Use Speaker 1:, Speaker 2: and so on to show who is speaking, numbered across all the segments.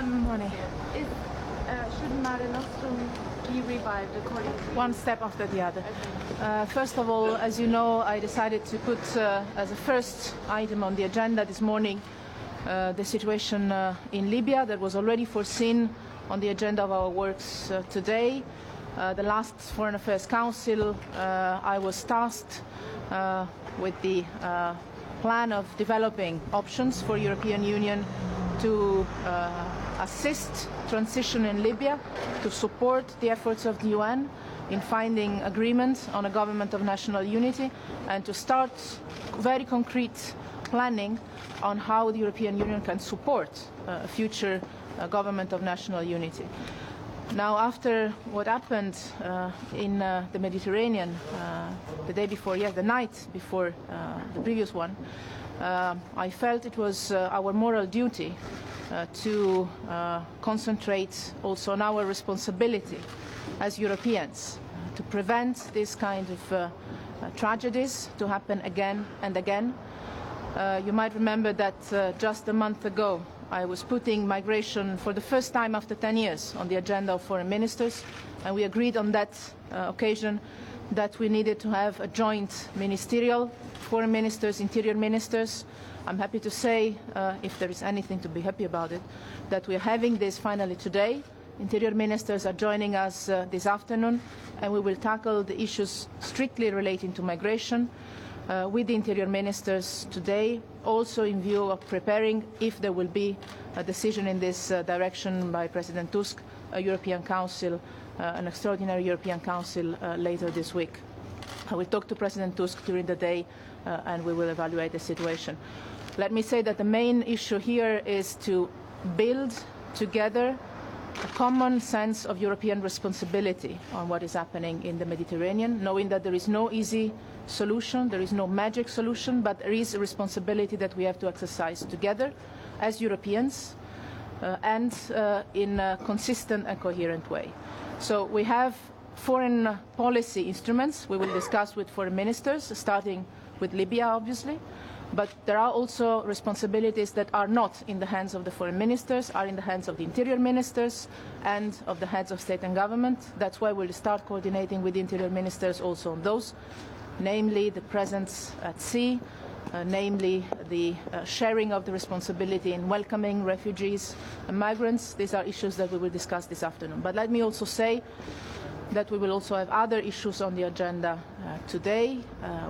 Speaker 1: Morning. Should Mare Nostrum be revived according to
Speaker 2: one step after the other?
Speaker 1: Okay.
Speaker 2: First of all, as you know, I decided to put as a first item on the agenda this morning the situation in Libya that was already foreseen on the agenda of our works today. The last Foreign Affairs Council, I was tasked with the plan of developing options for European Union to assist transition in Libya, to support the efforts of the UN in finding agreement on a government of national unity, and to start very concrete planning on how the European Union can support a future government of national unity. Now, after what happened in the Mediterranean the day before, the night before the previous one, I felt it was our moral duty to concentrate also on our responsibility as Europeans to prevent this kind of tragedies to happen again and again. You might remember that just a month ago I was putting migration for the first time after 10 years on the agenda of foreign ministers, and we agreed on that occasion that we needed to have a joint ministerial, foreign ministers, interior ministers. I'm happy to say, if there is anything to be happy about it, that we are having this finally today. Interior ministers are joining us this afternoon, and we will tackle the issues strictly relating to migration with the interior ministers today, also in view of preparing, if there will be a decision in this direction by President Tusk, a European Council, an extraordinary European Council later this week. I will talk to President Tusk during the day and we will evaluate the situation. Let me say that the main issue here is to build together a common sense of European responsibility on what is happening in the Mediterranean, knowing that there is no easy solution, there is no magic solution, but there is a responsibility that we have to exercise together as Europeans and in a consistent and coherent way. So we have foreign policy instruments we will discuss with foreign ministers, starting with Libya, obviously. But there are also responsibilities that are not in the hands of the foreign ministers, are in the hands of the interior ministers and of the heads of state and government. That's why we'll start coordinating with the interior ministers also on those, namely the presence at sea, namely the sharing of the responsibility in welcoming refugees and migrants. These are issues that we will discuss this afternoon. But let me also say that we will also have other issues on the agenda today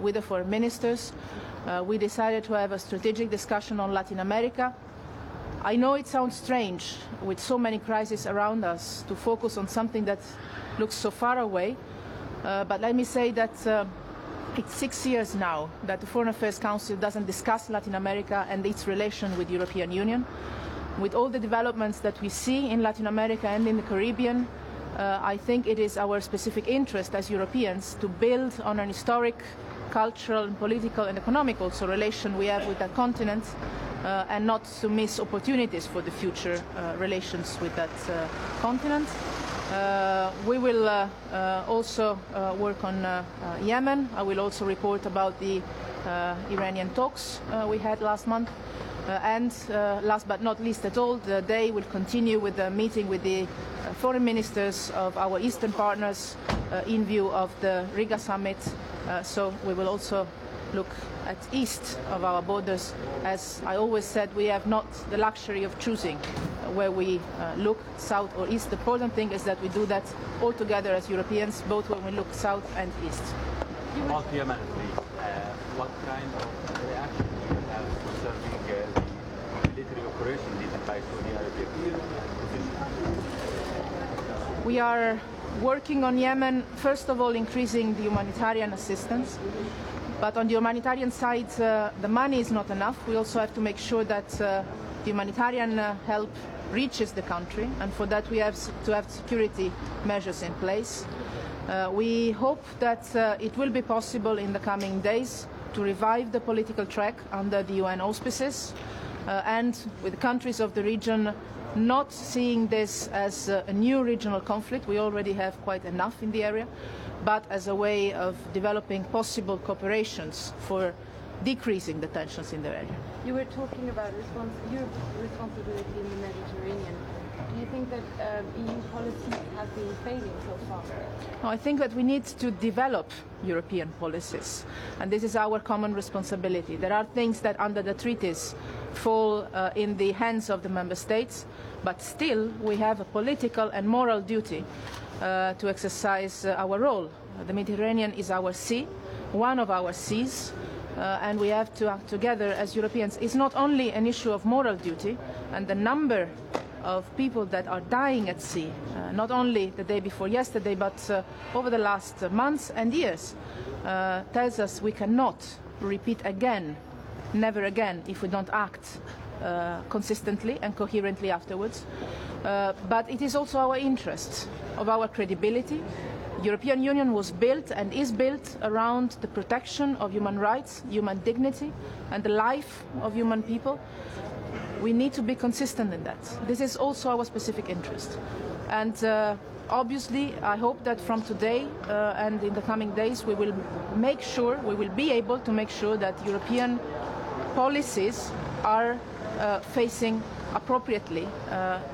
Speaker 2: with the foreign ministers. We decided to have a strategic discussion on Latin America. I know it sounds strange, with so many crises around us, to focus on something that looks so far away, but let me say that it's 6 years now that the Foreign Affairs Council doesn't discuss Latin America and its relation with the European Union. With all the developments that we see in Latin America and in the Caribbean, I think it is our specific interest as Europeans to build on an historic, cultural, and political and economic also relation we have with that continent and not to miss opportunities for the future relations with that continent. We will also work on Yemen. I will also report about the Iranian talks we had last month. And last but not least at all, the day will continue with a meeting with the foreign ministers of our eastern partners in view of the Riga summit. So we will also look at east of our borders. As I always said, we have not the luxury of choosing where we look, south or east. The important thing is that we do that all together as Europeans, both when we look south and east.
Speaker 3: About Yemen, please. What kind of reaction do you have concerning the military operation led by Saudi Arabia?
Speaker 2: We are working on Yemen, first of all, increasing the humanitarian assistance. But on the humanitarian side, the money is not enough. We also have to make sure that the humanitarian help reaches the country, and for that we have to have security measures in place. We hope that it will be possible in the coming days to revive the political track under the UN auspices and with the countries of the region not seeing this as a new regional conflict. We already have quite enough in the area, but as a way of developing possible cooperations for decreasing the tensions in the area.
Speaker 1: You were talking about your responsibility in the Mediterranean. Do you think that EU policies have been failing so far?
Speaker 2: No, I think that we need to develop European policies, and this is our common responsibility. There are things that under the treaties fall in the hands of the member states, but still we have a political and moral duty to exercise our role. The Mediterranean is our sea, one of our seas, and we have to act together as Europeans. It's not only an issue of moral duty, and the number of people that are dying at sea, not only the day before yesterday, but over the last months and years, tells us we cannot repeat again, never again, if we don't act consistently and coherently afterwards. But it is also our interest, of our credibility. The European Union was built and is built around the protection of human rights, human dignity, and the life of human people. We need to be consistent in that. This is also our specific interest. And obviously, I hope that from today and in the coming days, we will be able to make sure that European policies are facing appropriately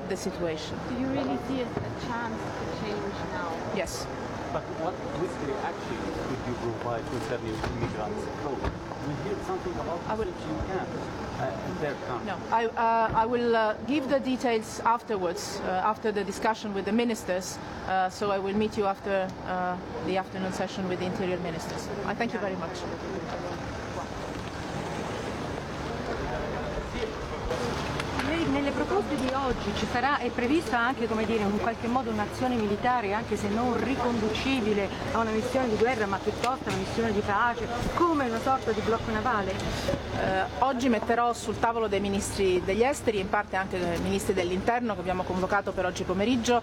Speaker 2: the situation.
Speaker 1: Do you really see a chance to change now?
Speaker 2: Yes.
Speaker 3: But what quickly action could you provide concerning immigrants' flow? We hear something about refugee camps and their camps.
Speaker 2: No, I will give the details afterwards, after the discussion with the ministers. So I will meet you after the afternoon session with the interior ministers. I thank you very much.
Speaker 4: Nelle proposte di oggi è prevista anche, come dire, in qualche modo un'azione militare, anche se non riconducibile a una missione di guerra, ma piuttosto a una missione di pace, come una sorta di blocco navale?
Speaker 2: Oggi metterò sul tavolo dei ministri degli esteri e in parte anche dei ministri dell'interno che abbiamo convocato per oggi pomeriggio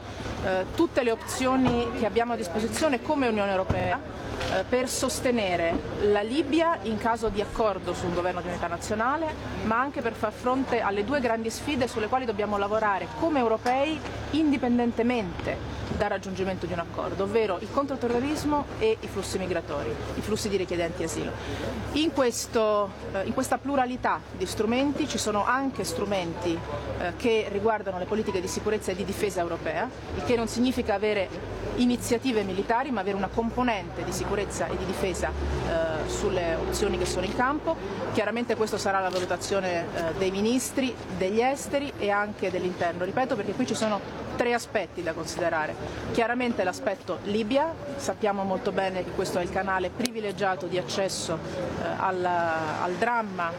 Speaker 2: tutte le opzioni che abbiamo a disposizione come Unione Europea per sostenere la Libia in caso di accordo sul governo di unità nazionale, ma anche per far fronte alle due grandi sfide sulle quali dobbiamo lavorare come europei indipendentemente dal raggiungimento di un accordo, ovvero il controterrorismo e i flussi migratori, i flussi di richiedenti asilo. In questa pluralità di strumenti ci sono anche strumenti che riguardano le politiche di sicurezza e di difesa europea, il che non significa avere iniziative militari, ma avere una componente di sicurezza e di difesa sulle opzioni che sono in campo. Chiaramente questa sarà la valutazione dei ministri degli esteri e anche dell'interno, ripeto, perché qui ci sono tre aspetti da considerare. Chiaramente l'aspetto Libia, sappiamo molto bene che questo è il canale privilegiato di accesso al dramma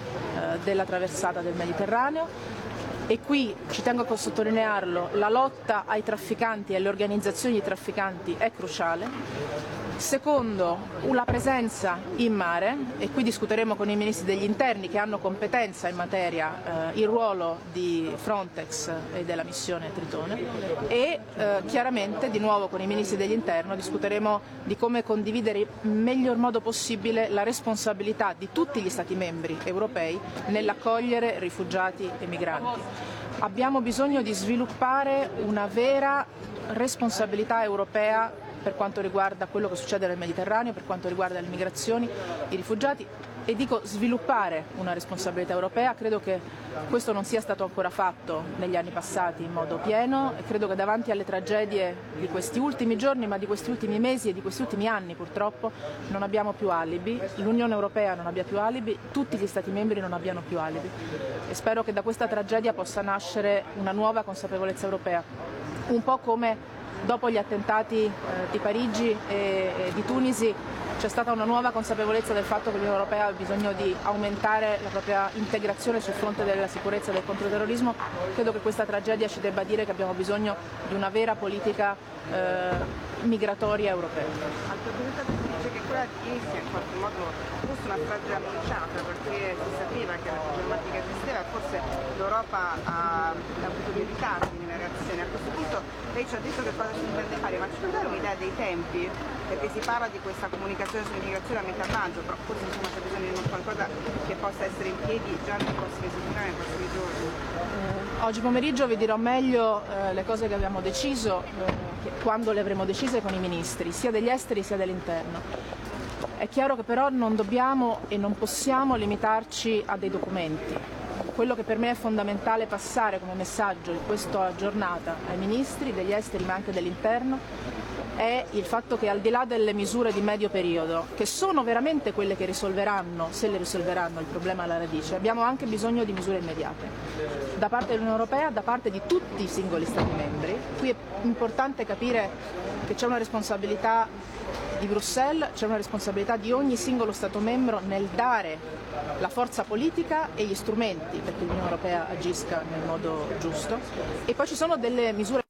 Speaker 2: della traversata del Mediterraneo. E qui, ci tengo a sottolinearlo, la lotta ai trafficanti e alle organizzazioni di trafficanti è cruciale. Secondo, la presenza in mare, e qui discuteremo con i ministri degli interni che hanno competenza in materia il ruolo di Frontex e della missione Tritone, e chiaramente di nuovo con i ministri degli interni discuteremo di come condividere nel miglior modo possibile la responsabilità di tutti gli Stati membri europei nell'accogliere rifugiati e migranti. Abbiamo bisogno di sviluppare una vera responsabilità europea per quanto riguarda quello che succede nel Mediterraneo, per quanto riguarda le migrazioni, i rifugiati, e dico sviluppare una responsabilità europea. Credo che questo non sia stato ancora fatto negli anni passati in modo pieno e credo che davanti alle tragedie di questi ultimi giorni, ma di questi ultimi mesi e di questi ultimi anni purtroppo, non abbiamo più alibi, l'Unione Europea non abbia più alibi, tutti gli Stati membri non abbiano più alibi, e spero che da questa tragedia possa nascere una nuova consapevolezza europea, un po' come dopo gli attentati di Parigi e di Tunisi c'è stata una nuova consapevolezza del fatto che l'Unione Europea ha bisogno di aumentare la propria integrazione sul fronte della sicurezza e del controterrorismo. Credo che questa tragedia ci debba dire che abbiamo bisogno di una vera politica migratoria europea.
Speaker 4: Al proposito si dice che quella di Ischia in qualche modo fosse una strage annunciata, perché si sapeva che la problematica esisteva e forse l'Europa ha avuto dei ritardi nella reazione. A questo punto lei ci ha detto che cosa si intende fare, ma ci può dare un'idea dei tempi? Perché si parla di questa comunicazione sull'immigrazione a metà maggio, però forse insomma c'è bisogno di qualcosa che possa essere in piedi già nelle prossime settimane, nei prossimi giorni.
Speaker 2: Oggi pomeriggio vi dirò meglio le cose che abbiamo deciso, quando le avremo decise con i ministri, sia degli esteri sia dell'interno. È chiaro che però non dobbiamo e non possiamo limitarci a dei documenti. quello che per me è fondamentale passare come messaggio in questa giornata ai ministri degli esteri ma anche dell'interno è il fatto che al di là delle misure di medio periodo, che sono veramente quelle che risolveranno, se le risolveranno, il problema alla radice, abbiamo anche bisogno di misure immediate da parte dell'Unione Europea, da parte di tutti i singoli Stati membri. Qui è importante capire che c'è una responsabilità di Bruxelles, c'è una responsabilità di ogni singolo Stato membro nel dare la forza politica e gli strumenti perché l'Unione Europea agisca nel modo giusto, e poi ci sono delle misure